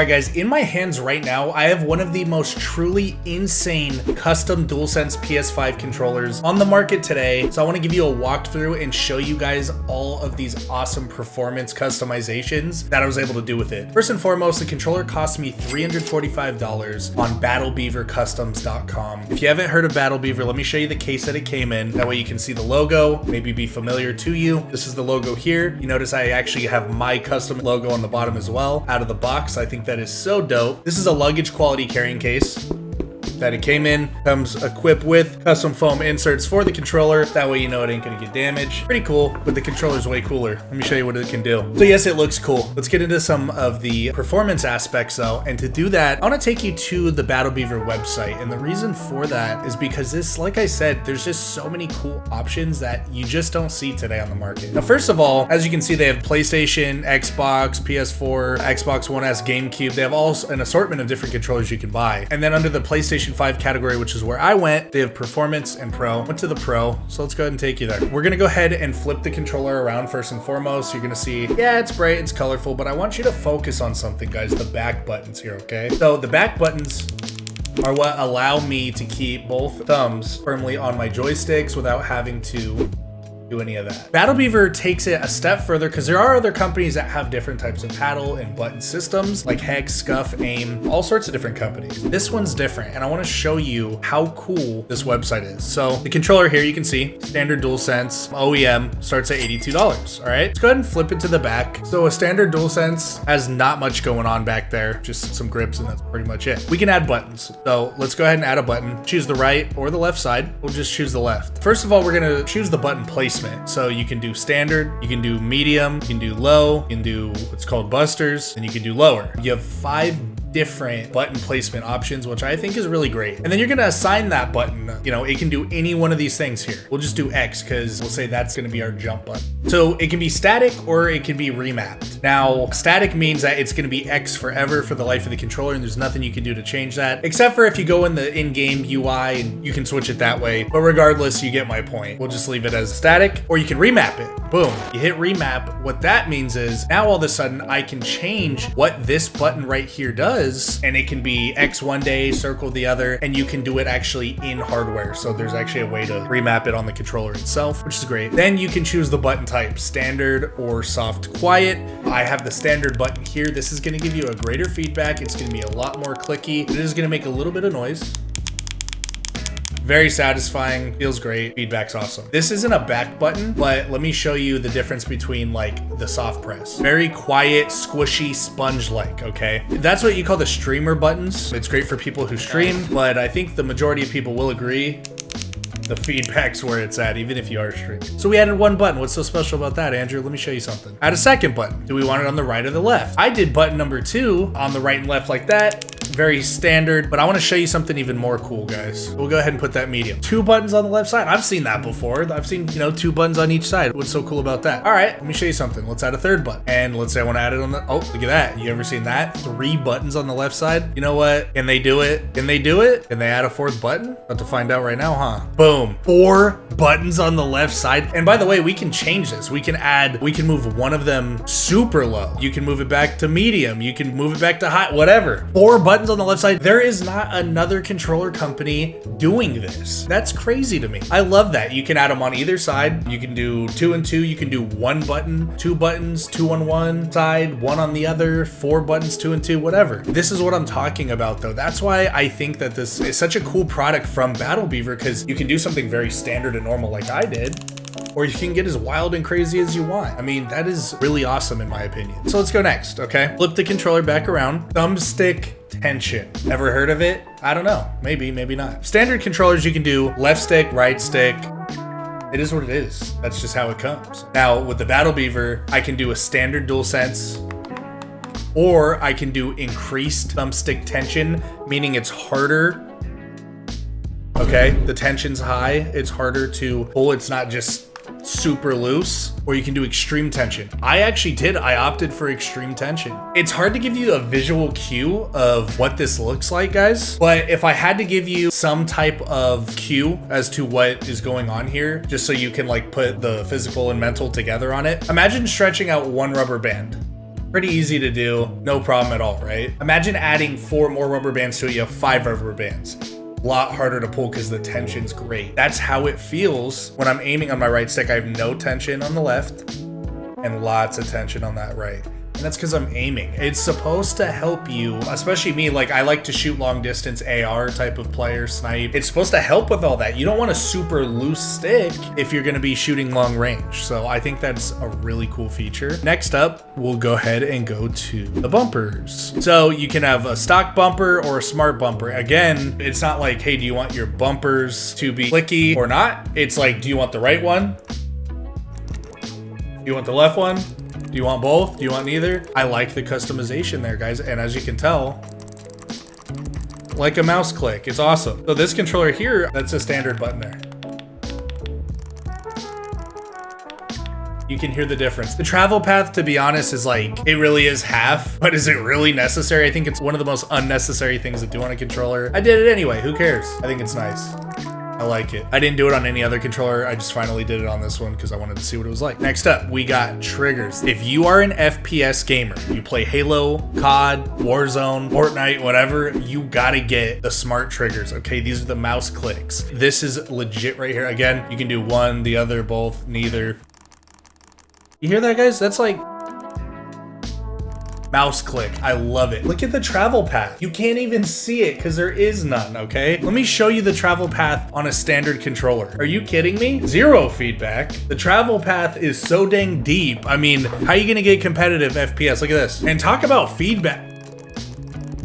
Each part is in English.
right, guys, in my hands right now, I have one of the most truly insane custom DualSense PS5 controllers on the market today. So I want to give you a walkthrough and show you guys all of these awesome performance customizations that I was able to do with it. First and foremost, the controller cost me $345 on BattleBeaverCustoms.com. If you haven't heard of Battle Beaver, let me show you the case that it came in. That way you can see the logo, maybe be familiar to you. This is the logo here. You notice I actually have my custom logo on the bottom as well, out of the box. I think that is so dope. This is a luggage quality carrying case that it came in. Comes equipped with custom foam inserts for the controller. That way you know it ain't gonna get damaged. Pretty cool, but the controller's way cooler. Let me show you what it can do. So yes, it looks cool. Let's get into some of the performance aspects though. And to do that, I wanna take you to the Battle Beaver website. And the reason for that is because this, like I said, there's just so many cool options that you just don't see today on the market. Now, first of all, as you can see, they have PlayStation, Xbox, PS4, Xbox One S, GameCube. They have all an assortment of different controllers you can buy. And then under the PlayStation 5 category, which is where I went, they have Performance and Pro. Went to the Pro, so let's go ahead and take you there. We're gonna go ahead and flip the controller around first and foremost. You're gonna see, yeah, it's bright, it's colorful, but I want you to focus on something, guys, the back buttons here, okay? So the back buttons are what allow me to keep both thumbs firmly on my joysticks without having to do any of that. Battle Beaver takes it a step further because there are other companies that have different types of paddle and button systems like Hex, Scuf, Aim, all sorts of different companies. This one's different, and I want to show you how cool this website is. So the controller here, you can see standard DualSense OEM starts at $82. All right, let's go ahead and flip it to the back. So a standard DualSense has not much going on back there, just some grips, and that's pretty much it. We can add buttons. So let's go ahead and add a button. Choose the right or the left side. We'll just choose the left. First of all, we're gonna choose the button placement. So you can do standard, you can do medium, you can do low, you can do what's called busters, and you can do lower. You have 5 different button placement options, which I think is really great. And then you're gonna assign that button, you know, it can do any one of these things here. We'll just do X because we'll say that's gonna be our jump button. So it can be static or it can be remapped. Now, static means that it's gonna be X forever for the life of the controller, and there's nothing you can do to change that, except for if you go in the in-game UI and you can switch it that way. But regardless, you get my point. We'll just leave it as static, or you can remap it. Boom, you hit remap. What that means is now all of a sudden I can change what this button right here does, and it can be X one day, circle the other, and you can do it actually in hardware. So there's actually a way to remap it on the controller itself, which is great. Then you can choose the button type, standard or soft quiet. I have the standard button here. This is gonna give you a greater feedback. It's gonna be a lot more clicky. It is gonna make a little bit of noise. Very satisfying, feels great, feedback's awesome. This isn't a back button, but let me show you the difference between like the soft press. Very quiet, squishy, sponge-like, okay? That's what you call the streamer buttons. It's great for people who stream, but I think the majority of people will agree the feedback's where it's at, even if you are streaming. So we added one button. What's so special about that, Andrew? Let me show you something. Add a second button. Do we want it on the right or the left? I did button number 2 on the right and left like that. Very standard, but I want to show you something even more cool, guys. We'll go ahead and put that medium. 2 buttons on the left side. I've seen that before. I've seen, you know, 2 buttons on each side. What's so cool about that? All right, let me show you something. Let's add a 3rd button. And let's say I want to add it on the, oh, look at that. You ever seen that? 3 buttons on the left side. You know what? Can they do it? Can they do it? Can they add a 4th button? About to find out right now, huh? Boom. 4 buttons on the left side. And by the way, we can change this. We can move one of them super low. You can move it back to medium. You can move it back to high, whatever. 4 buttons on the left side. There is not another controller company doing this. That's crazy to me. I love that. You can add them on either side. You can do 2 and 2. You can do 1 button, 2 buttons, 2 on one side, 1 on the other, 4 buttons, 2 and 2, whatever. This is what I'm talking about though. That's why I think that this is such a cool product from Battle Beaver, because you can do something very standard and normal like I did, or you can get as wild and crazy as you want. I mean, that is really awesome in my opinion. So let's go next, okay? Flip the controller back around. Thumbstick Tension. Ever heard of it? I don't know. Maybe, maybe not. Standard controllers, you can do left stick, right stick. It is what it is. That's just how it comes. Now, with the Battle Beaver, I can do a standard DualSense, or I can do increased thumbstick tension, meaning it's harder. Okay, the tension's high, it's harder to pull, it's not just super loose. Or you can do extreme tension. I opted for extreme tension. It's hard to give you a visual cue of what this looks like, guys, but if I had to give you some type of cue as to what is going on here, just so you can like put the physical and mental together on it, imagine stretching out one rubber band. Pretty easy to do, no problem at all, right? Imagine adding 4 more rubber bands to it, you have 5 rubber bands. A lot harder to pull because the tension's great. That's how it feels when I'm aiming on my right stick. I have no tension on the left and lots of tension on that right. And that's because I'm aiming. It's supposed to help you, especially me, like I like to shoot long distance AR type of player, snipe. It's supposed to help with all that. You don't want a super loose stick if you're gonna be shooting long range. So I think that's a really cool feature. Next up, we'll go ahead and go to the bumpers. So you can have a stock bumper or a smart bumper. Again, it's not like, hey, do you want your bumpers to be clicky or not? It's like, do you want the right one? Do you want the left one? Do you want both? Do you want neither? I like the customization there, guys. And as you can tell, like a mouse click, it's awesome. So this controller here, that's a standard button there. You can hear the difference. The travel path, to be honest, is like, it really is half, but is it really necessary? I think it's one of the most unnecessary things to do on a controller. I did it anyway, who cares? I think it's nice. I like it. I didn't do it on any other controller. I just finally did it on this one because I wanted to see what it was like. Next up, we got triggers. If you are an FPS gamer, you play Halo, COD, Warzone, Fortnite, whatever, you gotta get the smart triggers, okay? These are the mouse clicks. This is legit right here. Again, you can do one, the other, both, neither. You hear that, guys? That's like mouse click. I love it. Look at the travel path. You can't even see it because there is none, okay? Let me show you the travel path on a standard controller. Are you kidding me? Zero feedback. The travel path is so dang deep. I mean, how are you gonna get competitive FPS? Look at this. And talk about feedback.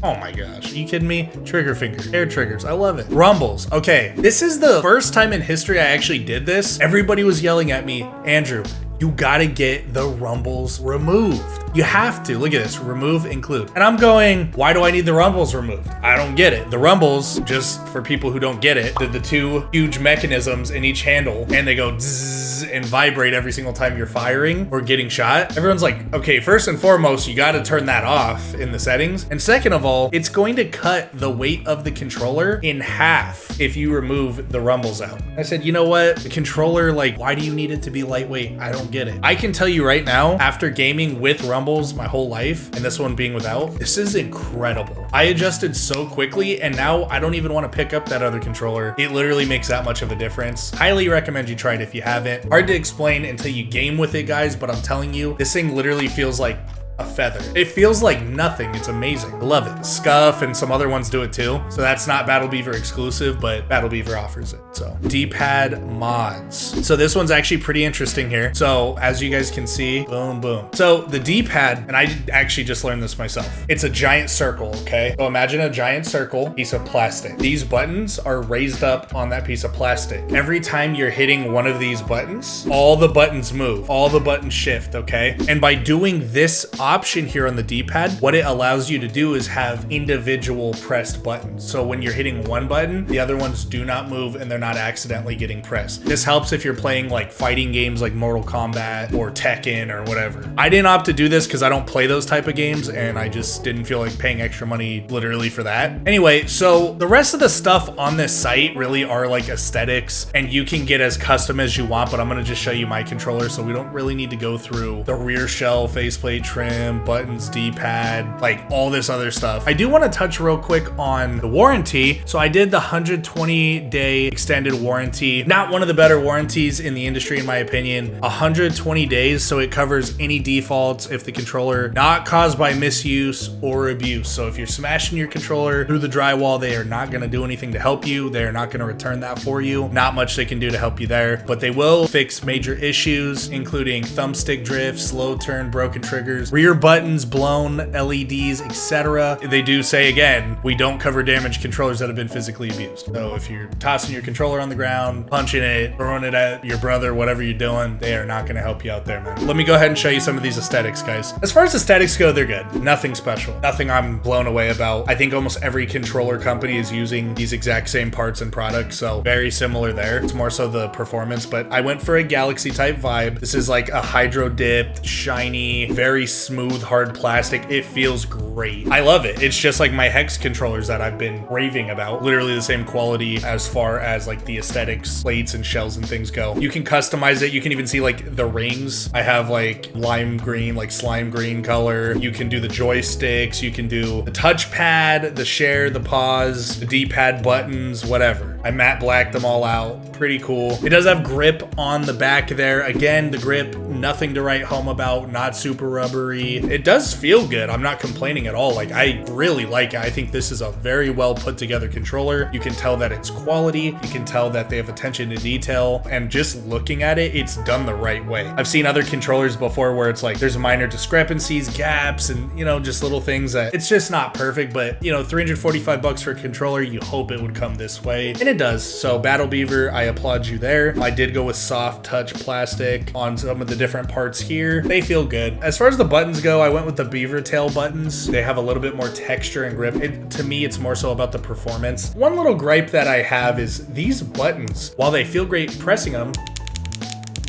Oh my gosh, are you kidding me? Trigger finger, air triggers, I love it. Rumbles, okay. This is the first time in history I actually did this. Everybody was yelling at me, Andrew, you gotta get the rumbles removed. You have to. Look at this, remove, include. And I'm going, why do I need the rumbles removed? I don't get it. The rumbles, just for people who don't get it, the 2 huge mechanisms in each handle, and they go zzz and vibrate every single time you're firing or getting shot. Everyone's like, okay, first and foremost, you gotta turn that off in the settings. And second of all, it's going to cut the weight of the controller in half if you remove the rumbles out. I said, you know what? The controller, like, why do you need it to be lightweight? I don't get it. I can tell you right now, after gaming with rumbles my whole life, and this one being without, this is incredible. I adjusted so quickly, and now I don't even want to pick up that other controller. It literally makes that much of a difference. Highly recommend you try it if you haven't. Hard to explain until you game with it, guys, but I'm telling you, this thing literally feels like a feather. It feels like nothing. It's amazing. I love it. Scuf and some other ones do it too. So that's not Battle Beaver exclusive, but Battle Beaver offers it. So D-pad mods. So this one's actually pretty interesting here. So as you guys can see, boom, boom. So the D-pad, and I actually just learned this myself. It's a giant circle, okay? So imagine a giant circle, piece of plastic. These buttons are raised up on that piece of plastic. Every time you're hitting one of these buttons, all the buttons move, all the buttons shift, okay? And by doing this option here on the D-pad, what it allows you to do is have individual pressed buttons. So when you're hitting one button, the other ones do not move and they're not accidentally getting pressed. This helps if you're playing like fighting games like Mortal Kombat or Tekken or whatever. I didn't opt to do this because I don't play those type of games and I just didn't feel like paying extra money literally for that. Anyway, so the rest of the stuff on this site really are like aesthetics and you can get as custom as you want, but I'm gonna just show you my controller so we don't really need to go through the rear shell, faceplate trim, buttons, D-pad, like all this other stuff. I do want to touch real quick on the warranty. So I did the 120-day extended warranty. Not one of the better warranties in the industry, in my opinion. 120 days, so it covers any defaults if the controller not caused by misuse or abuse. So if you're smashing your controller through the drywall, they are not going to do anything to help you. They are not going to return that for you. Not much they can do to help you there, but they will fix major issues, including thumbstick drift, slow turn, broken triggers, rear buttons, blown LEDs, etc. They do say, again, we don't cover damaged controllers that have been physically abused. So if you're tossing your controller on the ground, punching it, throwing it at your brother, whatever you're doing, they are not going to help you out there, man. Let me go ahead and show you some of these aesthetics, guys. As far as aesthetics go, they're good. Nothing special. Nothing I'm blown away about. I think almost every controller company is using these exact same parts and products, so very similar there. It's more so the performance, but I went for a Galaxy type vibe. This is like a hydro dipped, shiny, very smooth smooth, hard plastic. It feels great. I love it. It's just like my Hex controllers that I've been raving about. Literally the same quality as far as like the aesthetics, plates and shells and things go. You can customize it. You can even see like the rings. I have like lime green, like slime green color. You can do the joysticks. You can do the touchpad, the share, the pause, the D-pad buttons, whatever. I matte blacked them all out. Pretty cool. It does have grip on the back there. Again, the grip, nothing to write home about, not super rubbery. It does feel good. I'm not complaining at all. Like, I really like it. I think this is a very well put together controller. You can tell that it's quality. You can tell that they have attention to detail, and just looking at it, it's done the right way. I've seen other controllers before where it's like there's minor discrepancies, gaps, and you know, just little things that it's just not perfect, but you know, 345 bucks for a controller, you hope it would come this way, and it does. So Battle Beaver, I applaud you there. I did go with soft touch plastic on some of the different parts here. They feel good. As far as the buttons go, I went with the beaver tail buttons. They have a little bit more texture and grip. To me, it's more so about the performance. One little gripe that I have is these buttons, while they feel great pressing them,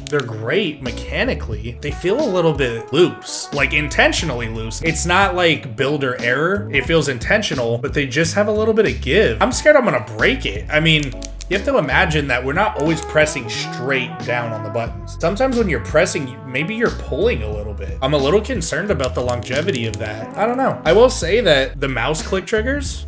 they're great mechanically, they feel a little bit loose, like intentionally loose. It's not like builder error. It feels intentional, but they just have a little bit of give. I'm scared I'm gonna break it. I mean, you have to imagine that we're not always pressing straight down on the buttons. Sometimes when you're pressing, maybe you're pulling a little bit. I'm a little concerned about the longevity of that. I don't know. I will say that the mouse click triggers,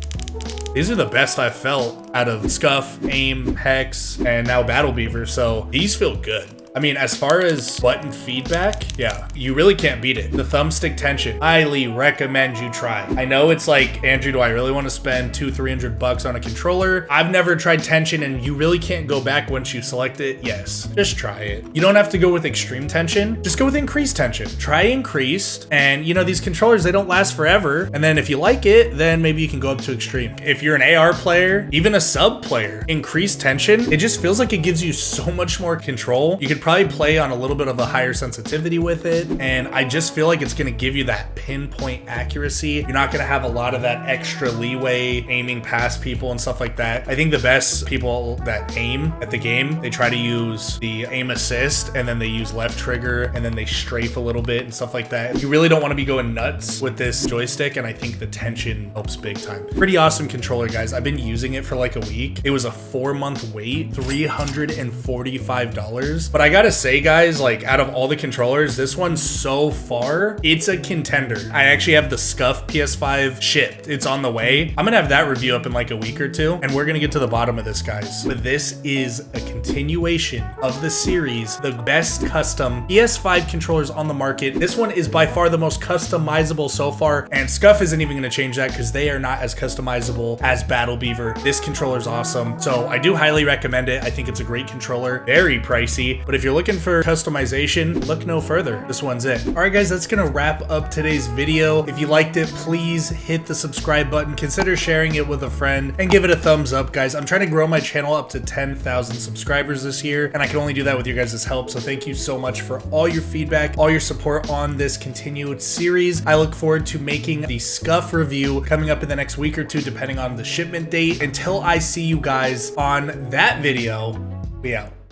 these are the best I've felt out of Scuf, AIM, Hex, and now Battle Beaver, so these feel good. I mean, as far as button feedback, yeah, you really can't beat it. The Thumbstick Tension, highly recommend you try. I know it's like, Andrew, do I really want to spend $200-300 bucks on a controller? I've never tried tension, and you really can't go back once you select it. Yes, just try it. You don't have to go with extreme tension. Just go with increased tension. Try increased, and you know, these controllers, they don't last forever. And then if you like it, then maybe you can go up to extreme. If you're an AR player, even a sub player, increased tension, it just feels like it gives you so much more control. You could probably play on a little bit of a higher sensitivity with it, and I just feel like it's going to give you that pinpoint accuracy. You're not going to have a lot of that extra leeway aiming past people and stuff like that. I think the best people that aim at the game, they try to use the aim assist, and then they use left trigger, and then they strafe a little bit and stuff like that. You really don't want to be going nuts with this joystick, and I think the tension helps big time. Pretty awesome controller, guys. I've been using it for like a week. It was a 4-month wait, $345, but I gotta say, guys, like out of all the controllers, this one so far, it's a contender. I actually have the Scuf PS5 shipped. It's on the way. I'm gonna have that review up in like a week or two, and we're gonna get to the bottom of this, guys. But this is a continuation of the series, the best custom PS5 controllers on the market. This one is by far the most customizable so far, and Scuf isn't even gonna change that because they are not as customizable as Battle Beaver. This controller is awesome, so I do highly recommend it. I think it's a great controller, very pricey, but if you're looking for customization, look no further. This one's it. All right, guys, that's gonna wrap up today's video. If you liked it, please hit the subscribe button, consider sharing it with a friend, and give it a thumbs up, guys. I'm trying to grow my channel up to 10,000 subscribers this year, and I can only do that with your guys' help, so thank you so much for all your feedback, all your support on this continued series. I look forward to making the Scuf review coming up in the next week or two, depending on the shipment date. Until I see you guys on that video, we out.